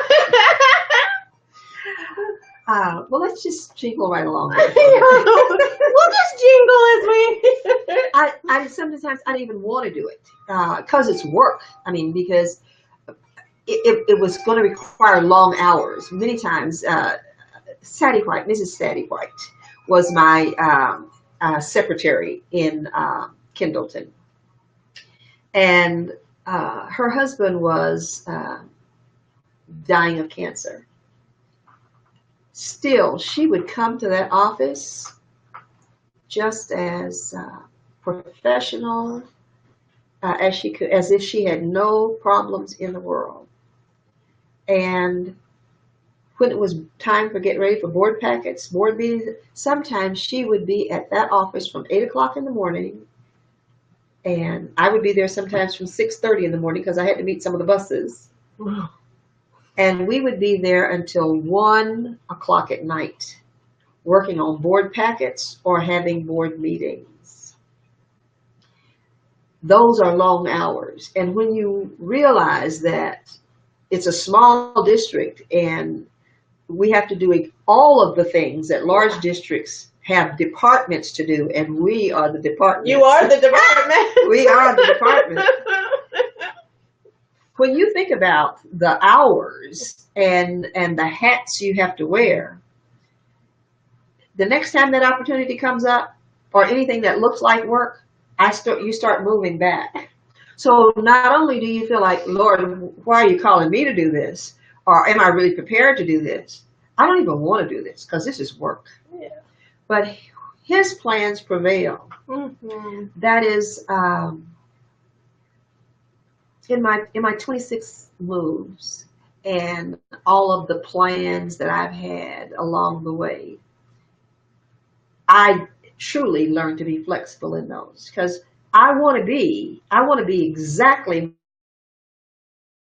S2: Well, let's just jingle right along.
S1: We'll just jingle as we.
S2: I sometimes I don't even want to do it because it's work. I mean, because it was going to require long hours. Many times, Sadie White, Mrs. Sadie White, was my secretary in Kendleton, and her husband was dying of cancer. Still, she would come to that office just as professional as she could, as if she had no problems in the world. And when it was time for getting ready for board packets, board meetings, sometimes she would be at that office from 8 o'clock in the morning, and I would be there sometimes from 6:30 in the morning because I had to meet some of the buses.
S1: Wow.
S2: And we would be there until 1 o'clock at night, working on board packets or having board meetings. Those are long hours. And when you realize that it's a small district and we have to do all of the things that large districts have departments to do, and we are the department.
S1: You are the department.
S2: We are the department. When you think about the hours and the hats you have to wear, the next time that opportunity comes up or anything that looks like work, you start moving back. So not only do you feel like, Lord, why are you calling me to do this? Or am I really prepared to do this? I don't even want to do this because this is work.
S1: Yeah.
S2: But his plans prevail.
S1: Mm-hmm.
S2: That is in my 26 moves and all of the plans that I've had along the way, I truly learned to be flexible in those because I want to be exactly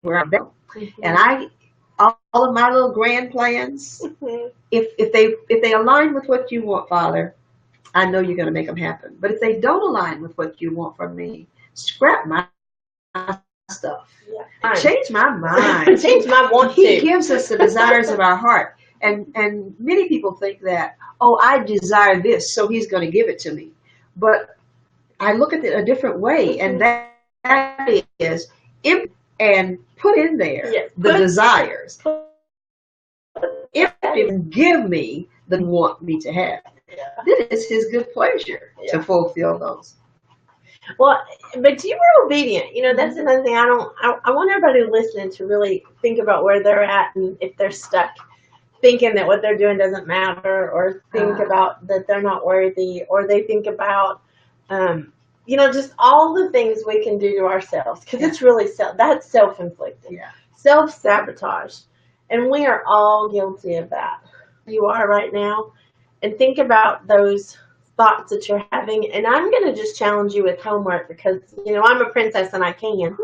S2: where I'm at.
S1: Mm-hmm.
S2: And all of my little grand plans,
S1: Mm-hmm.
S2: if they align with what you want, Father, I know you're going to make them happen. But if they don't align with what you want from me, scrap my stuff.
S1: Yeah.
S2: Change my mind.
S1: Change my want
S2: He
S1: to.
S2: gives us the desires of our heart. And many people think that, oh, I desire this, so he's going to give it to me. But I look at it a different way, and that is and put in there the desires. If he give me the want me to have, then it's his good pleasure to fulfill those.
S1: Well, but you were obedient. You know, that's another thing. I want everybody listening to really think about where they're at and if they're stuck thinking that what they're doing doesn't matter, or think about that they're not worthy, or they think about, you know, just all the things we can do to ourselves, because it's really that's self-inflicted, self-sabotage, and we are all guilty of that. You are right now, and think about those thoughts that you're having. And I'm going to just challenge you with homework because, you know, I'm a princess and I can.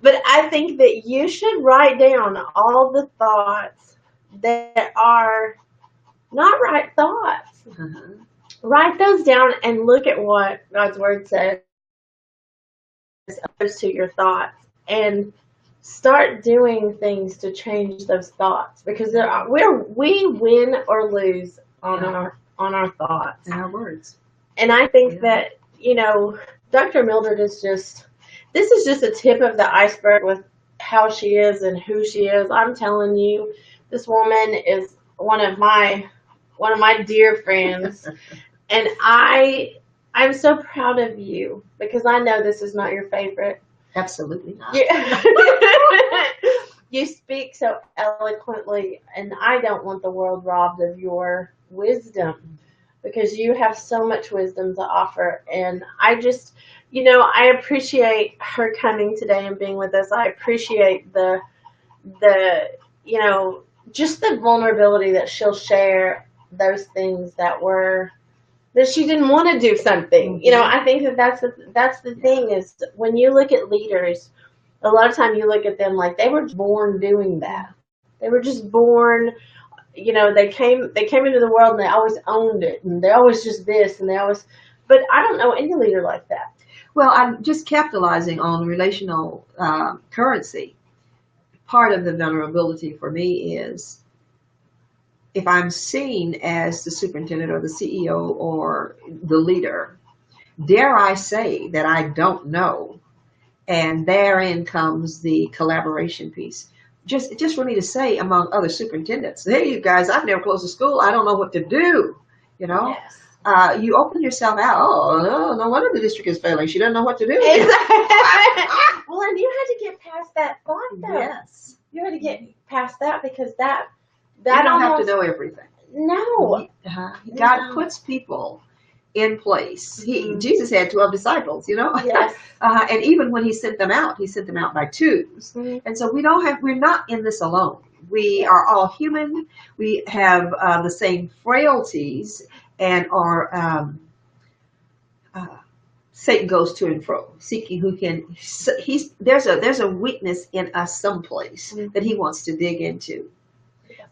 S1: But I think that you should write down all the thoughts that are not right thoughts.
S2: Mm-hmm.
S1: Write those down and look at what God's word says opposed to your thoughts, and start doing things to change those thoughts, because we win or lose on our thoughts
S2: and our words.
S1: And I think that, you know, Dr. Mildred is just a tip of the iceberg with how she is and who she is. I'm telling you, this woman is one of my dear friends, and I'm so proud of you, because I know this is not your favorite.
S2: Absolutely not.
S1: You speak so eloquently, and I don't want the world robbed of your wisdom, because you have so much wisdom to offer. And I just, you know, I appreciate her coming today and being with us. I appreciate the you know, just the vulnerability that she'll share those things that were that she didn't want to do something. You know, I think that that's the thing is when you look at leaders, a lot of time you look at them like they were born doing that. They were just born, you know, they came into the world and they always owned it and they always just this and they always, but I don't know any leader like that.
S2: Well, I'm just capitalizing on relational currency. Part of the vulnerability for me is if I'm seen as the superintendent or the CEO or the leader, dare I say that I don't know? And therein comes the collaboration piece. Just for me to say among other superintendents, hey, you guys, I've never closed a school. I don't know what to do. You know,
S1: Yes.
S2: You open yourself out. Oh, no wonder the district is failing. She doesn't know what to do.
S1: Exactly. Well, and you had to get past that thought, though.
S2: Yes.
S1: You had to get past that because that
S2: You don't
S1: almost
S2: have to know everything.
S1: no.
S2: God puts people in place. Jesus had 12 disciples, you know.
S1: Yes.
S2: And even when he sent them out by twos.
S1: Mm-hmm.
S2: And so we're not in this alone. We are all human. We have the same frailties, and our Satan goes to and fro, seeking who can. There's a weakness in us someplace that he wants to dig into.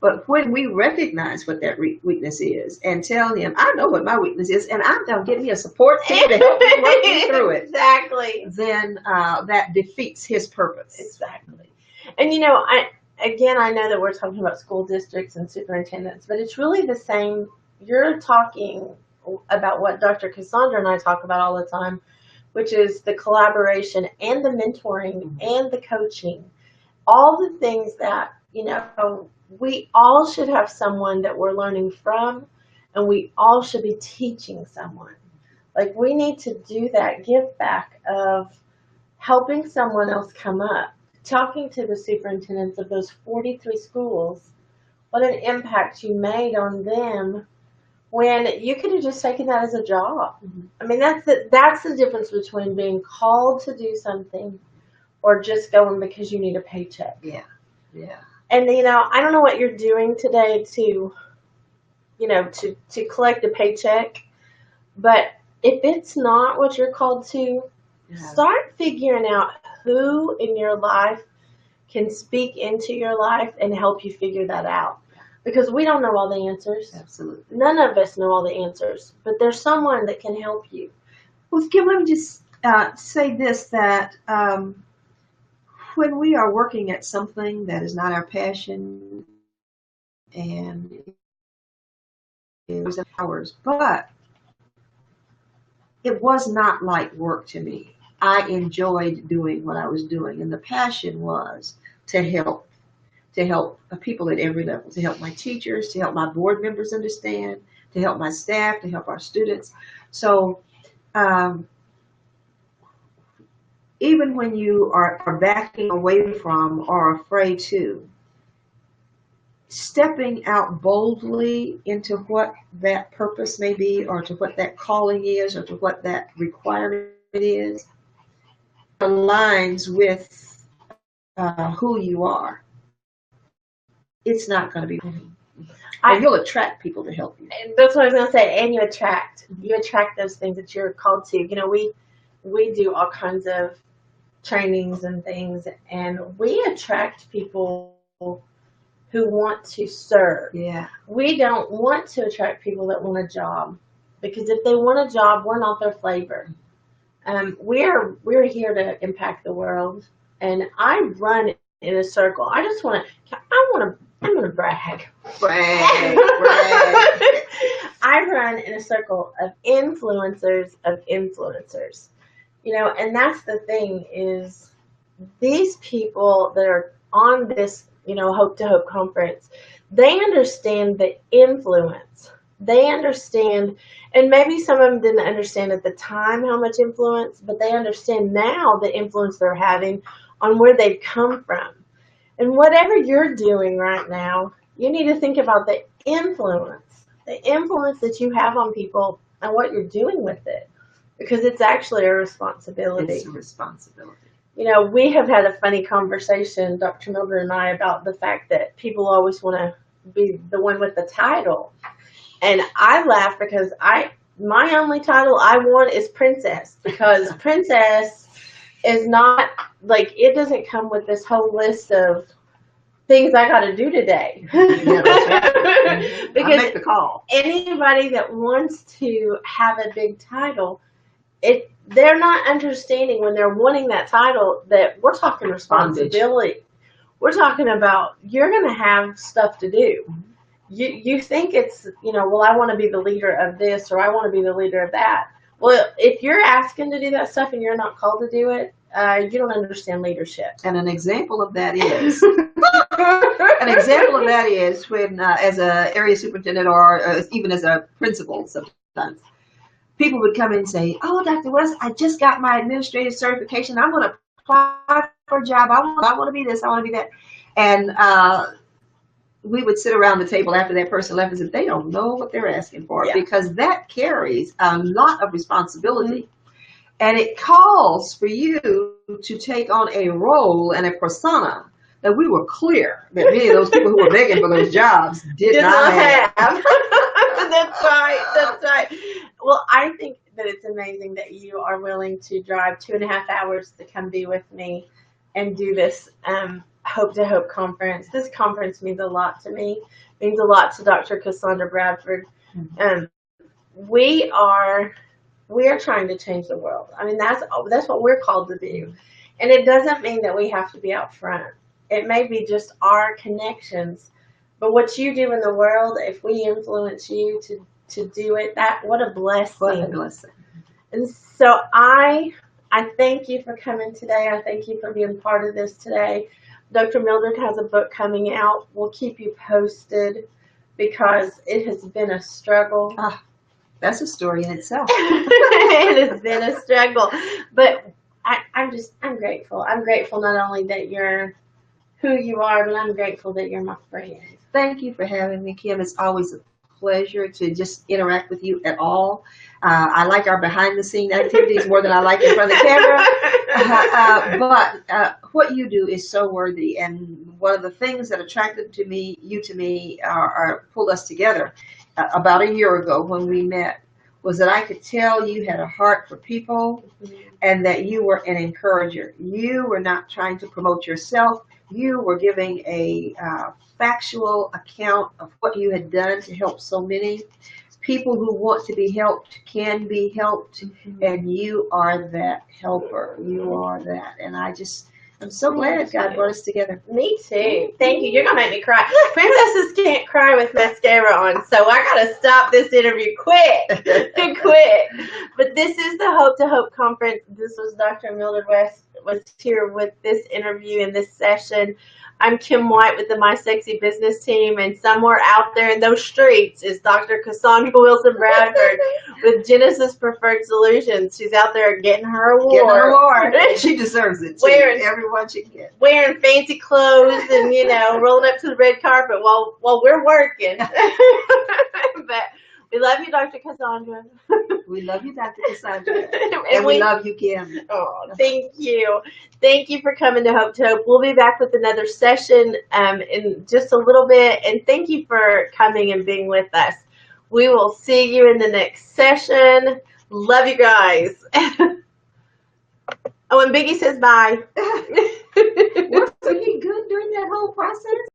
S2: But when we recognize what that weakness is and tell him, I know what my weakness is, and I'm going to get me a support team to help me work me through it.
S1: Exactly.
S2: Then that defeats his purpose.
S1: Exactly. And you know, I know that we're talking about school districts and superintendents, but it's really the same. You're talking about what Dr. Cassandra and I talk about all the time, which is the collaboration and the mentoring and the coaching. All the things that, you know, we all should have someone that we're learning from, and we all should be teaching someone. Like, we need to do that give back of helping someone else come up, talking to the superintendents of those 43 schools, what an impact you made on them when you could have just taken that as a job. I mean, that's the difference between being called to do something or just going because you need a paycheck.
S2: Yeah.
S1: And, you know, I don't know what you're doing today to, you know, to collect a paycheck, but if it's not what you're called to, start figuring out who in your life can speak into your life and help you figure that out. Because we don't know all the answers.
S2: Absolutely.
S1: None of us know all the answers, but there's someone that can help you.
S2: Well, Kim, let me just say this, that when we are working at something that is not our passion and it was hours, but it was not like work to me. I enjoyed doing what I was doing, and the passion was to help people at every level, to help my teachers, to help my board members understand, to help my staff, to help our students. So even when you are backing away from or afraid to, stepping out boldly into what that purpose may be, or to what that calling is, or to what that requirement is, aligns with who you are, it's not going to be. And you'll attract people to help you.
S1: That's what I was going to say. And you attract those things that you're called to. You know, we do all kinds of trainings and things, and we attract people who want to serve.
S2: Yeah.
S1: We don't want to attract people that want a job, because if they want a job, we're not their flavor. We're here to impact the world, and I run in a circle. I'm gonna brag.
S2: Brag.
S1: I run in a circle of influencers. You know, and that's the thing, is these people that are on this, you know, Hope to Hope conference, they understand the influence. They understand, and maybe some of them didn't understand at the time how much influence, but they understand now the influence they're having on where they've come from. And whatever you're doing right now, you need to think about the influence that you have on people and what you're doing with it. Because it's actually a responsibility.
S2: It's a responsibility.
S1: You know, we have had a funny conversation, Dr. Mildred and I, about the fact that people always want to be the one with the title. And I laugh because I my only title I want is princess, because princess is not like, it doesn't come with this whole list of things I got to do today.
S2: Yeah, that's right. I
S1: Because
S2: make the call.
S1: anybody that wants to have a big title, they're not understanding when they're wanting that title that we're talking responsibility. We're talking about, you're going to have stuff to do. You think it's, well, I want to be the leader of this, or I want to be the leader of that. Well, if you're asking to do that stuff and you're not called to do it, you don't understand leadership.
S2: And an example of that is when, as a area superintendent, or even as a principal, sometimes people would come in and say, "Oh, Dr. West, I just got my administrative certification. I'm going to apply for a job. I want to be this. I want to be that." And we would sit around the table after that person left and say, "They don't know what they're asking for," because that carries a lot of responsibility. And it calls for you to take on a role and a persona that we were clear that many of those people who were begging for those jobs did not have.
S1: That's right. That's right. Well, I think that it's amazing that you are willing to drive 2.5 hours to come be with me and do this Hope to Hope conference. This conference means a lot to me. It means a lot to Dr. Cassandra Bradford. We are trying to change the world. I mean, that's what we're called to do. And it doesn't mean that we have to be out front. It may be just our connections. But what you do in the world, if we influence you to do it, what a blessing.
S2: What a blessing.
S1: And so I thank you for coming today. I thank you for being part of this today. Dr. Mildred has a book coming out. We'll keep you posted because it has been a struggle.
S2: That's a story in itself.
S1: It has been a struggle. But I'm grateful. I'm grateful not only that you're who you are, but I'm grateful that you're my friend.
S2: Thank you for having me, Kim. It's always a pleasure to just interact with you at all. I like our behind-the-scene activities more than I like in front of the camera. But what you do is so worthy. And one of the things that attracted you to me, pulled us together about a year ago when we met, was that I could tell you had a heart for people and that you were an encourager. You were not trying to promote yourself. You were giving a factual account of what you had done to help so many. People who want to be helped can be helped, and you are that helper. You are that. And I'm so glad God brought us together.
S1: Me too. Thank you. You're going to make me cry. Princesses can't cry with mascara on, so I got to stop this interview quick. But this is the Hope to Hope conference. This was Dr. Mildred West was here with this interview in this session. I'm Kim White with the My Sexy Business team, and somewhere out there in those streets is Dr. Cassandra Wilson Bradford with Genesis Preferred Solutions. She's out there getting her award.
S2: She deserves it too. Everyone should get.
S1: Wearing fancy clothes and, rolling up to the red carpet while we're working. But we love you, Dr. Cassandra.
S2: We love you, Dr. Cassandra. And we love you, Kim.
S1: Oh, thank you. Thank you for coming to Hope to Hope. We'll be back with another session in just a little bit. And thank you for coming and being with us. We will see you in the next session. Love you guys. Oh, and Biggie says bye.
S2: Was he good during that whole process?